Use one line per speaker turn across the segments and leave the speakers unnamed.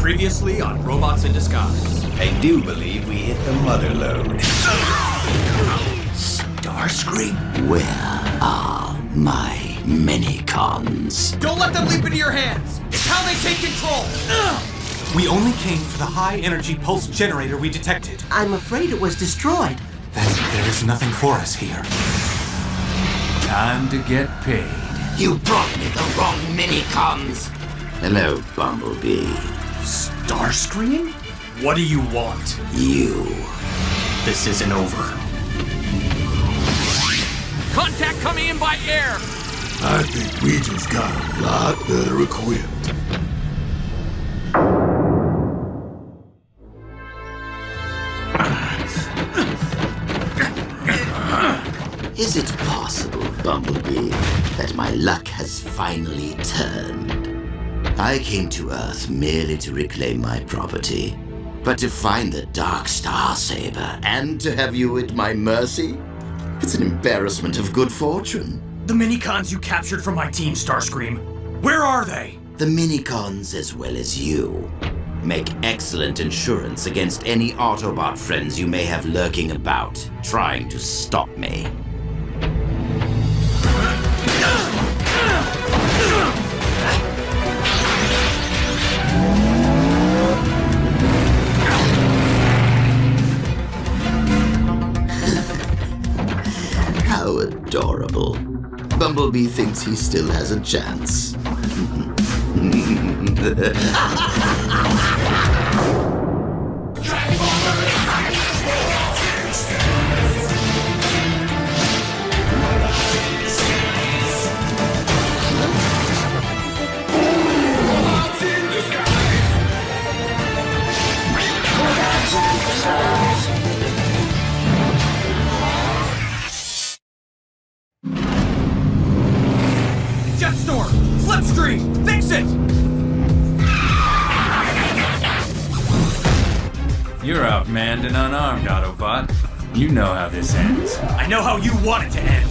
Previously on Robots in Disguise.
I do believe we hit the mother lode. Starscream?
Where are my minicons?
Don't let them leap into your hands! It's how they take control!
We only came for the high-energy pulse generator we detected.
I'm afraid it was destroyed.
Then there is nothing for us here.
Time to get paid.
You brought me the wrong minicons! Hello, Bumblebee.
Starscream? What do you want?
You.
This isn't over. Contact coming in by air!
I think we just got a lot better equipped.
Is it possible, Bumblebee, that my luck has finally turned? I came to Earth merely to reclaim my property, but to find the Dark Star Saber and to have you at my mercy? It's an embarrassment of good fortune.
The minicons you captured from my team, Starscream. Where are they?
The minicons, as well as you, make excellent insurance against any Autobot friends you may have lurking about, trying to stop me. How adorable. Bumblebee thinks he still has a chance.
Jetstorm! Slipstream! Fix it!
You're outmanned and unarmed, Autobot. You know how this ends.
I know how you want it to end!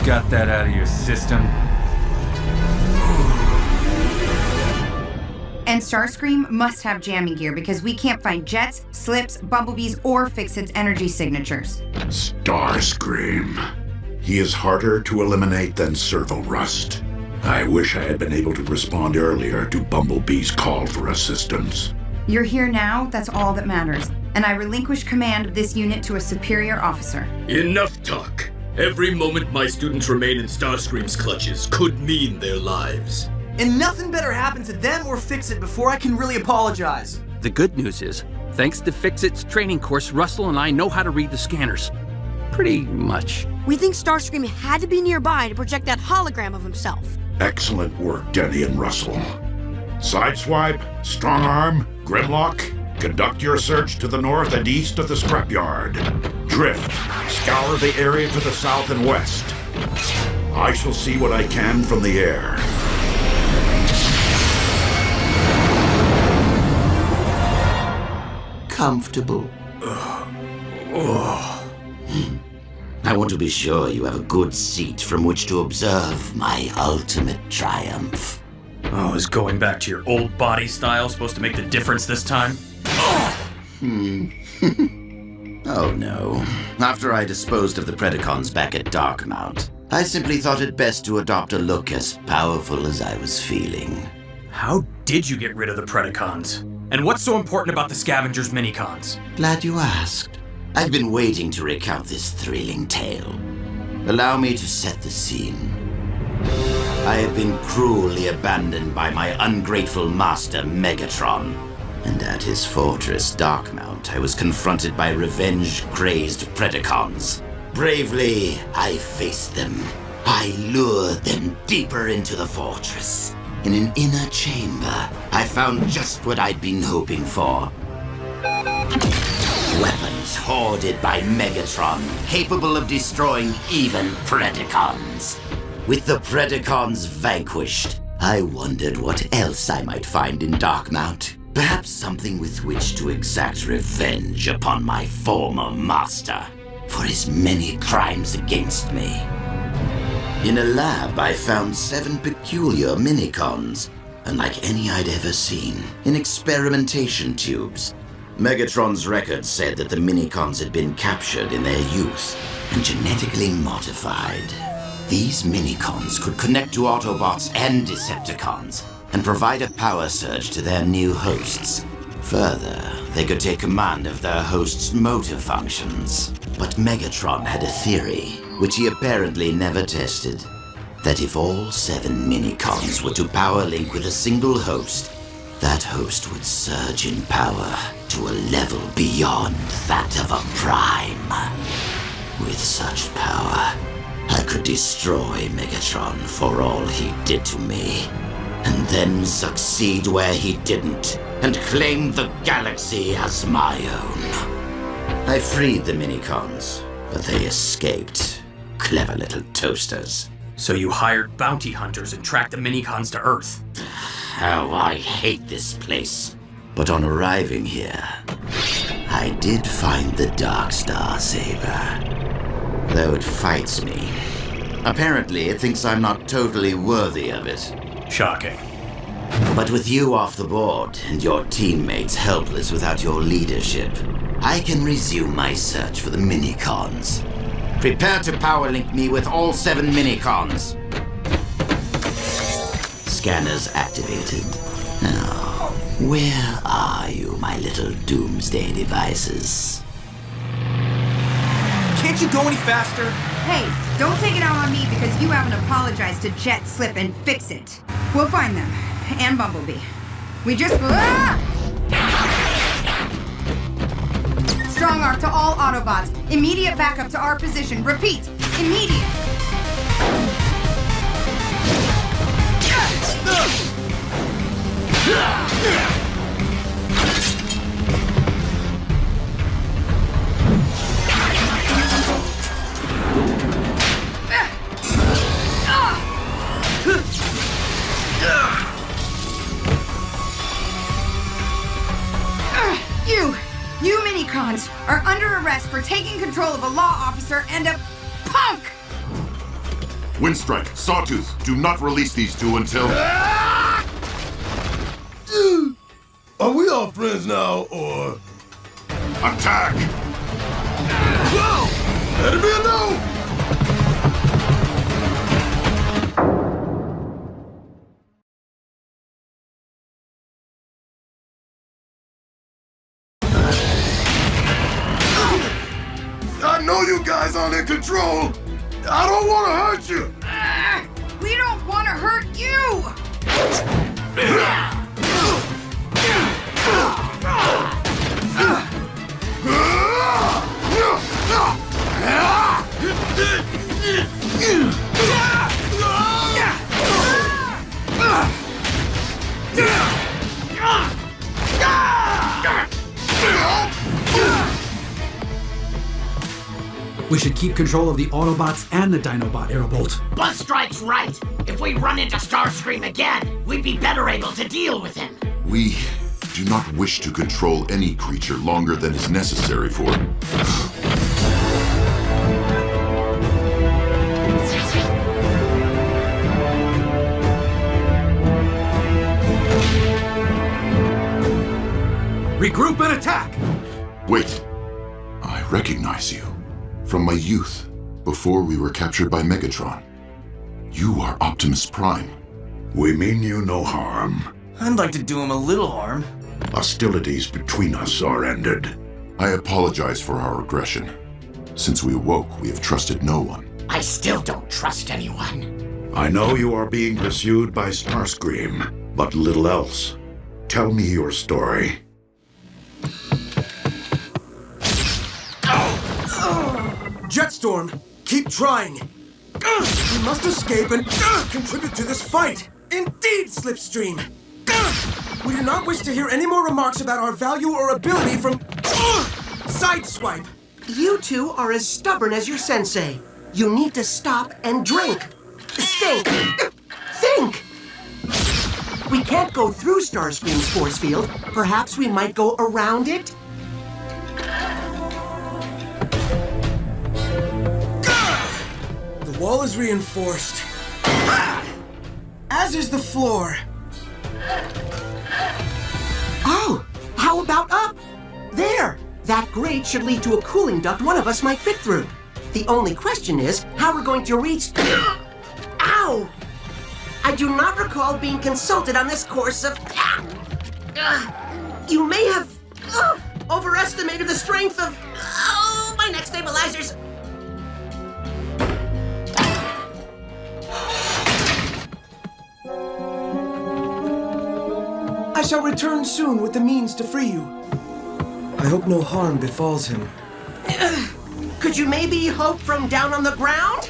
Got that out of your system?
And Starscream must have jamming gear because we can't find jets, slips, bumblebees, or fix its energy signatures.
Starscream. He is harder to eliminate than servo rust. I wish I had been able to respond earlier to Bumblebee's call for assistance.
You're here now, that's all that matters. And I relinquish command of this unit to a superior officer.
Enough talk. Every moment my students remain in Starscream's clutches could mean their lives.
And nothing better happen to them or Fix-It before I can really apologize.
The good news is, thanks to Fix-It's training course, Russell and I know how to read the scanners. Pretty much.
We think Starscream had to be nearby to project that hologram of himself.
Excellent work, Denny and Russell. Sideswipe, Strong Arm, Grimlock, conduct your search to the north and east of the scrapyard. Drift, scour the area to the south and west. I shall see what I can from the air.
Comfortable. I want to be sure you have a good seat from which to observe my ultimate triumph.
Oh, is going back to your old body style supposed to make the difference this time?
Oh no. After I disposed of the Predacons back at Darkmount, I simply thought it best to adopt a look as powerful as I was feeling.
How did you get rid of the Predacons? And what's so important about the Scavengers minicons?
Glad you asked. I've been waiting to recount this thrilling tale. Allow me to set the scene. I have been cruelly abandoned by my ungrateful master, Megatron. And at his fortress, Darkmount, I was confronted by revenge-crazed Predacons. Bravely, I faced them. I lured them deeper into the fortress. In an inner chamber, I found just what I'd been hoping for. Weapons hoarded by Megatron, capable of destroying even Predacons. With the Predacons vanquished, I wondered what else I might find in Darkmount. Perhaps something with which to exact revenge upon my former master for his many crimes against me. In a lab, I found 7 peculiar minicons, unlike any I'd ever seen, in experimentation tubes. Megatron's records said that the minicons had been captured in their youth and genetically modified. These minicons could connect to Autobots and Decepticons and provide a power surge to their new hosts. Further, they could take command of their hosts' motor functions. But Megatron had a theory, which he apparently never tested, that if all 7 minicons were to power link with a single host, that host would surge in power to a level beyond that of a prime. With such power, I could destroy Megatron for all he did to me, and then succeed where he didn't, and claim the galaxy as my own. I freed the minicons, but they escaped. Clever little toasters.
So you hired bounty hunters and tracked the minicons to Earth.
How I hate this place. But on arriving here, I did find the Dark Star Saber. Though it fights me. Apparently, it thinks I'm not totally worthy of it.
Shocking.
But with you off the board and your teammates helpless without your leadership, I can resume my search for the minicons. Prepare to power link me with all 7 minicons. Scanners activated. Now, where are you, my little doomsday devices?
Can't you go any faster?
Hey, don't take it out on me because you haven't apologized to Jet, Slip, and Fix-It. We'll find them. And Bumblebee. We just... Strong arc to all Autobots. Immediate backup to our position. Repeat, immediate. You minicons are under arrest for taking control of a law officer and a punk!
Windstrike, Sawtooth, do not release these 2 until...
Are we all friends now, or...
Attack!
Whoa! Let it be a no! I know you guys aren't in control! I don't want to hurt you!
We don't want to hurt you!
We should keep control of the Autobots and the Dinobot, Aerobolt.
Buzzstrike's right. If we run into Starscream again, we'd be better able to deal with him.
We do not wish to control any creature longer than is necessary for...
Regroup and attack!
Wait. I recognize you. From my youth, before we were captured by Megatron. You are Optimus Prime.
We mean you no harm.
I'd like to do him a little harm.
Hostilities between us are ended. I apologize for our aggression. Since we awoke, we have trusted no one.
I still don't trust anyone.
I know you are being pursued by Starscream, but little else. Tell me your story.
Jetstorm, keep trying. We must escape and contribute to this fight. Indeed, Slipstream. We do not wish to hear any more remarks about our value or ability from Sideswipe.
You two are as stubborn as your sensei. You need to stop and drink. Think. Think! we can't go through Starscream's force field, perhaps we might go around it?
The wall is reinforced. As is the floor.
Oh, how about up? There! That grate should lead to a cooling duct one of us might fit through. The only question is how we're going to reach... Ow! I do not recall being consulted on this course of... You may have overestimated the strength of... Oh, my neck stabilizers!
I shall return soon with the means to free you. I hope no harm befalls him.
Could you maybe hope from down on the ground?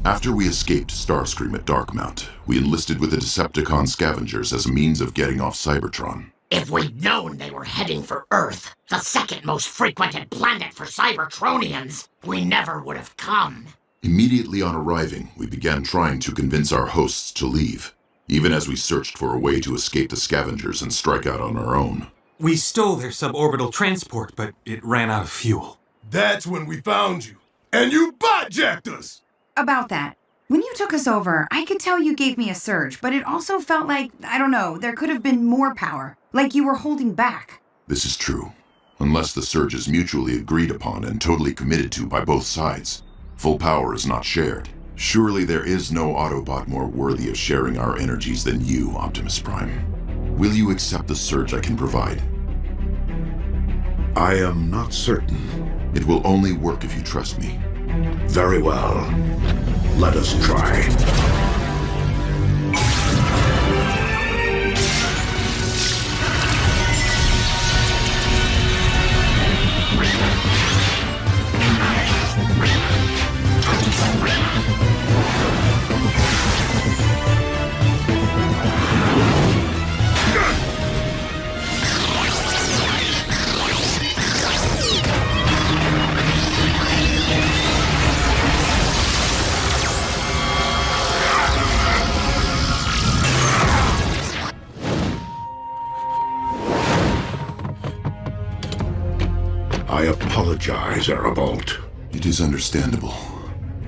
After we escaped Starscream at Darkmount, we enlisted with the Decepticon scavengers as a means of getting off Cybertron.
If we'd known they were heading for Earth, the second most frequented planet for Cybertronians, we never would have come.
Immediately on arriving, we began trying to convince our hosts to leave, even as we searched for a way to escape the scavengers and strike out on our own.
We stole their suborbital transport, but it ran out of fuel.
That's when we found you. And you bot-jacked us!
About that. When you took us over, I could tell you gave me a surge, but it also felt like, I don't know, there could have been more power. Like you were holding back.
This is true. Unless the surge is mutually agreed upon and totally committed to by both sides, full power is not shared. Surely there is no Autobot more worthy of sharing our energies than you, Optimus Prime. Will you accept the surge I can provide? I am not certain. It will only work if you trust me. Very well. Let us try. I apologize, Arabolt. It is understandable.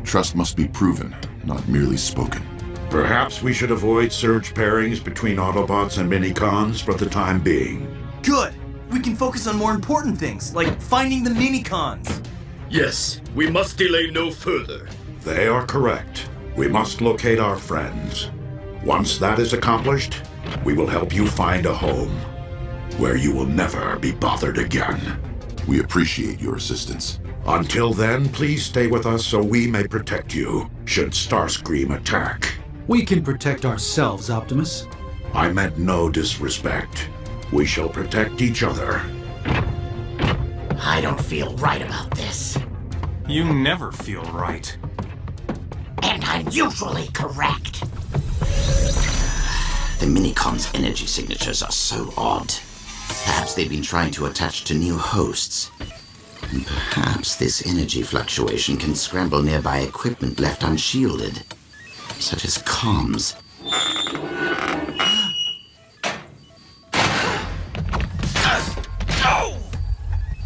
Trust must be proven, not merely spoken. Perhaps we should avoid surge pairings between Autobots and Minicons for the time being.
Good! We can focus on more important things, like finding the Minicons.
Yes, we must delay no further.
They are correct. We must locate our friends. Once that is accomplished, we will help you find a home where you will never be bothered again. We appreciate your assistance. Until then, please stay with us so we may protect you should Starscream attack.
We can protect ourselves, Optimus.
I meant no disrespect. We shall protect each other.
I don't feel right about this.
You never feel right.
And I'm usually correct.
The Minicon's energy signatures are so odd. Perhaps they've been trying to attach to new hosts. And perhaps this energy fluctuation can scramble nearby equipment left unshielded, such as comms.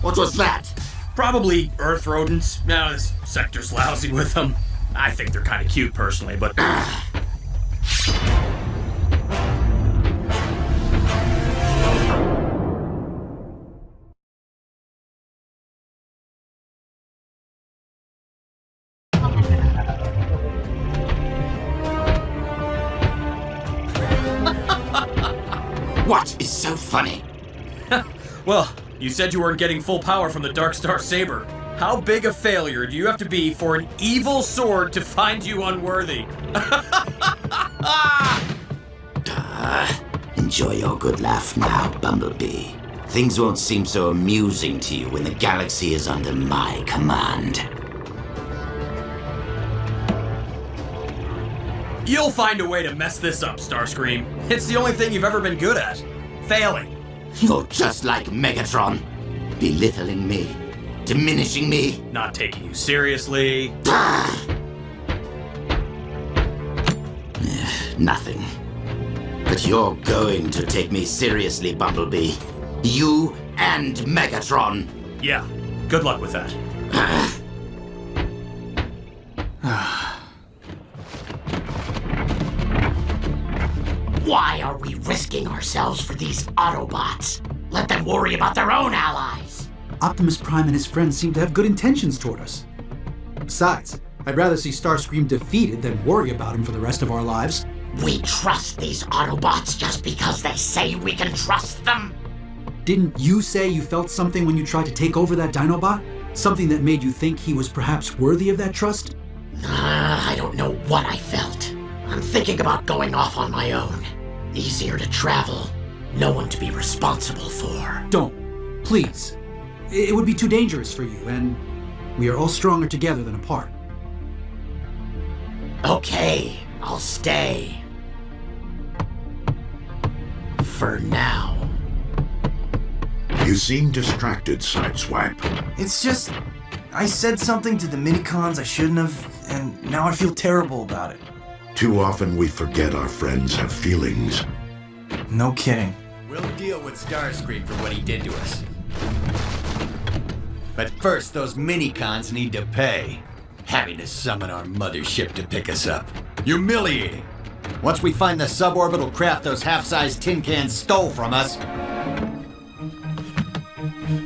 What was that?
Probably Earth rodents. Now this sector's lousy with them. I think they're kind of cute personally, but...
What is so funny?
Well, you said you weren't getting full power from the Dark Star Saber. How big a failure do you have to be for an evil sword to find you unworthy?
Enjoy your good laugh now, Bumblebee. Things won't seem so amusing to you when the galaxy is under my command.
You'll find a way to mess this up, Starscream. It's the only thing you've ever been good at. Failing.
You're just like Megatron. Belittling me. Diminishing me.
Not taking you seriously.
Nothing. But you're going to take me seriously, Bumblebee. You and Megatron.
Yeah, good luck with that.
Why are we risking ourselves for these Autobots? Let them worry about their own allies.
Optimus Prime and his friends seem to have good intentions toward us. Besides, I'd rather see Starscream defeated than worry about him for the rest of our lives.
We trust these Autobots just because they say we can trust them?
Didn't you say you felt something when you tried to take over that Dinobot? Something that made you think he was perhaps worthy of that trust?
I don't know what I felt. I'm thinking about going off on my own. Easier to travel, no one to be responsible for.
Don't. Please. It would be too dangerous for you, and we are all stronger together than apart.
Okay, I'll stay. For now.
You seem distracted, Sideswipe.
It's just, I said something to the minicons I shouldn't have, and now I feel terrible about it.
Too often we forget our friends have feelings.
No kidding.
We'll deal with Starscream for what he did to us. But first, those minicons need to pay. Having to summon our mothership to pick us up. Humiliating. Once we find the suborbital craft those half-sized tin cans stole from us,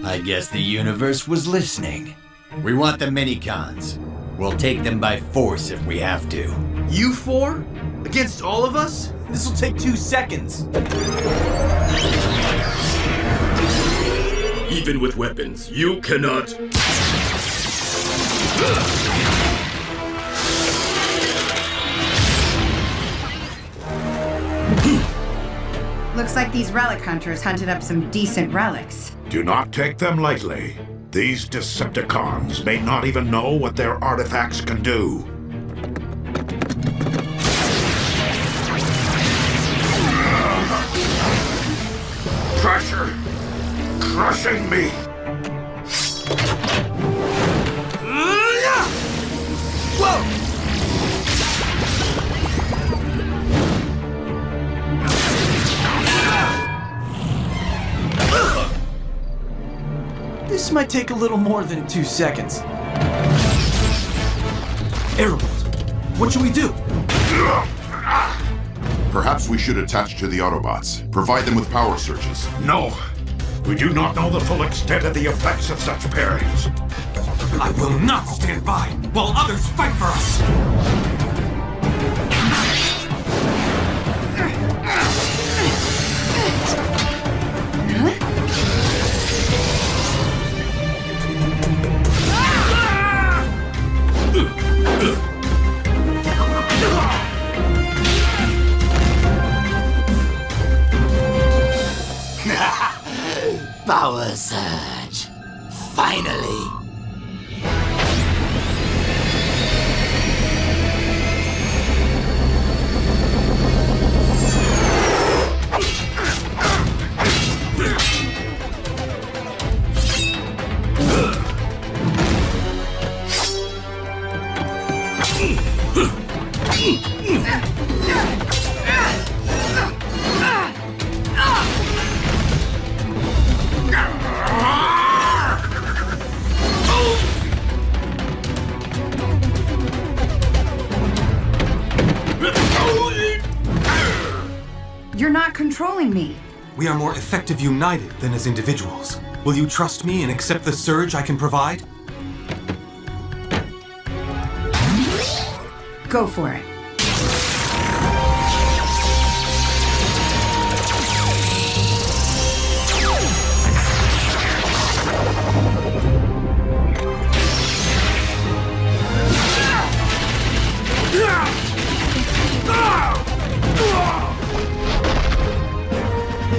I guess the universe was listening. We want the minicons. We'll take them by force if we have to.
You four? Against all of us? This'll take 2 seconds.
Even with weapons, you cannot...
Looks like these relic hunters hunted up some decent relics.
Do not take them lightly. These Decepticons may not even know what their artifacts can do. Pressure! Crushing me!
Whoa! This might take a little more than 2 seconds.
Aerobolt, what should we do?
Perhaps we should attach to the Autobots. Provide them with power surges.
No! We do not know the full extent of the effects of such pairings.
I will not stand by while others fight for us!
Power surge. Finally.
You're not controlling me.
We are more effective united than as individuals. Will you trust me and accept the surge I can provide?
Go for it.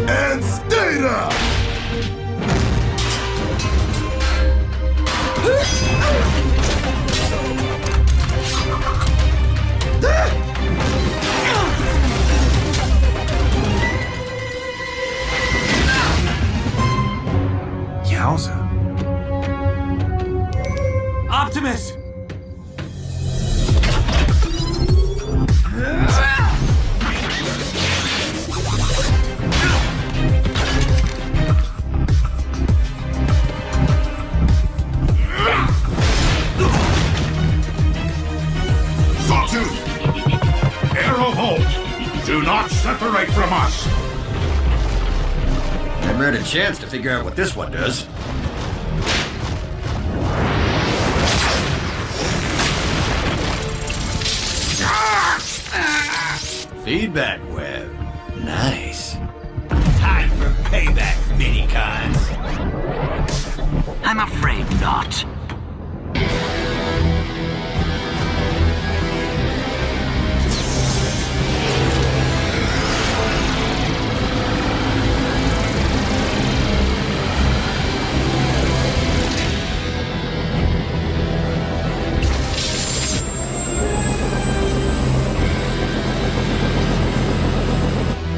And stay there!
Yowza.
Optimus!
Never had a chance to figure out what this one does. Feedback web. Nice. Time for payback, minicons.
I'm afraid not.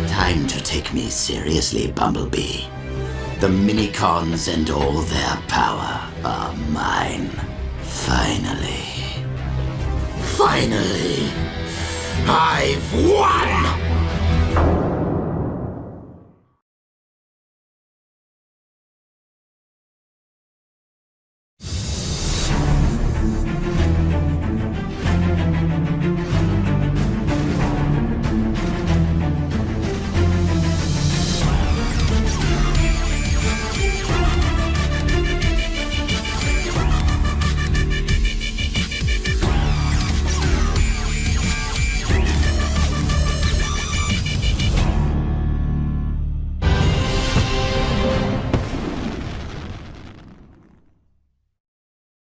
Time to take me seriously, Bumblebee. The minicons and all their power are mine. Finally. Finally. I've won!